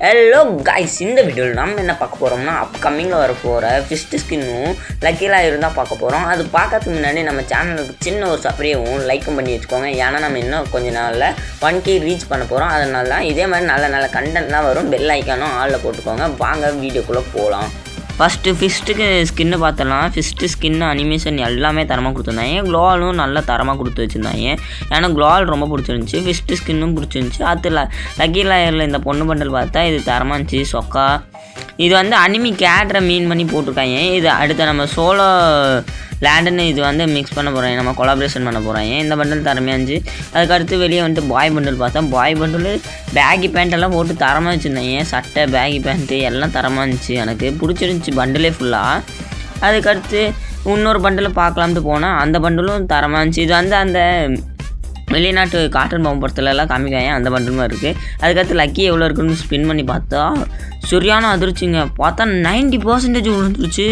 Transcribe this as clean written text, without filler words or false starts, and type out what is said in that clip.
Hello guys, இந்த வீடியோவில் நம்ம என்ன பார்க்க போகிறோம்னா அப்கமிங்கில் வர போகிற ஃபிஸ்ட் ஸ்கின்னும் லக்கிலாம் இருந்தால் பார்க்க போகிறோம். அது பார்க்கறதுக்கு முன்னாடி நம்ம சேனலுக்கு சின்ன ஒரு சப்ஸ்கிரைபும் லைக்கும் பண்ணி வச்சுக்கோங்க. ஏன்னா நம்ம இன்னும் கொஞ்சம் நாளில் 1K ரீச் பண்ண போகிறோம். அதனால தான் இதே மாதிரி நல்ல நல்ல கண்டென்ட்லாம் வரும். பெல் ஐக்கானும் ஆளில் போட்டுக்கோங்க. வாங்க வீடியோக்குள்ளே போகலாம். ஃபஸ்ட்டு ஃபிஸ்ட்டுக்கு ஸ்கின்னு பார்த்தலாம். ஃபிஸ்ட்டு ஸ்கின்னு அனிமேஷன் எல்லாமே தரமாக கொடுத்துருந்தாங்க. க்ளோவாலும் நல்லா தரமாக கொடுத்து வச்சுருந்தாங்க. ஏன்னா க்ளோவால் ரொம்ப பிடிச்சிருந்துச்சி, ஃபிஸ்ட்டு ஸ்கின்னும் பிடிச்சிருந்துச்சி. அது லக்கி லாயரில் இந்த பொண்ணு பண்டல் பார்த்தா இது தரமாக இருந்துச்சு. சொக்கா இது வந்து அனிமி கேரக்டரை மீன் பண்ணி போட்டிருக்காங்க. இது அடுத்த நம்ம சோலோ லேண்டுன்னு இது வந்து மிக்ஸ் பண்ண போகிறாங்க, நம்ம கொலாபரேஷன் பண்ண போகிறாங்க. இந்த பண்டல் தரமையாக இருந்துச்சு. அதுக்கடுத்து வெளியே வந்துட்டு பாய் பண்டல் பார்த்தா பாய் பண்டல் பேகி பேண்ட்டெல்லாம் போட்டு தரமாக வச்சுருந்தாங்க. சட்டை, பேகி பேண்ட்டு எல்லாம் தரமாக இருந்துச்சு. எனக்கு பிடிச்சிருந்துச்சி பண்டலே ஃபுல்லாக. அதுக்கடுத்து இன்னொரு பண்டலை பார்க்கலாம்ட்டு போனால் அந்த பண்டலும் தரமாக இருந்துச்சு. இது வந்து அந்த வெளிநாட்டு காட்டன் பொம்மை படத்துலலாம் காமிக்காங்க, அந்த பண்டலுமா இருக்குது. அதுக்கடுத்து லக்கி எவ்வளோ இருக்குன்னு ஸ்பின் பண்ணி பார்த்தா சரியான அதிர்ச்சிங்க. பார்த்தா 90% விழுந்துருச்சு.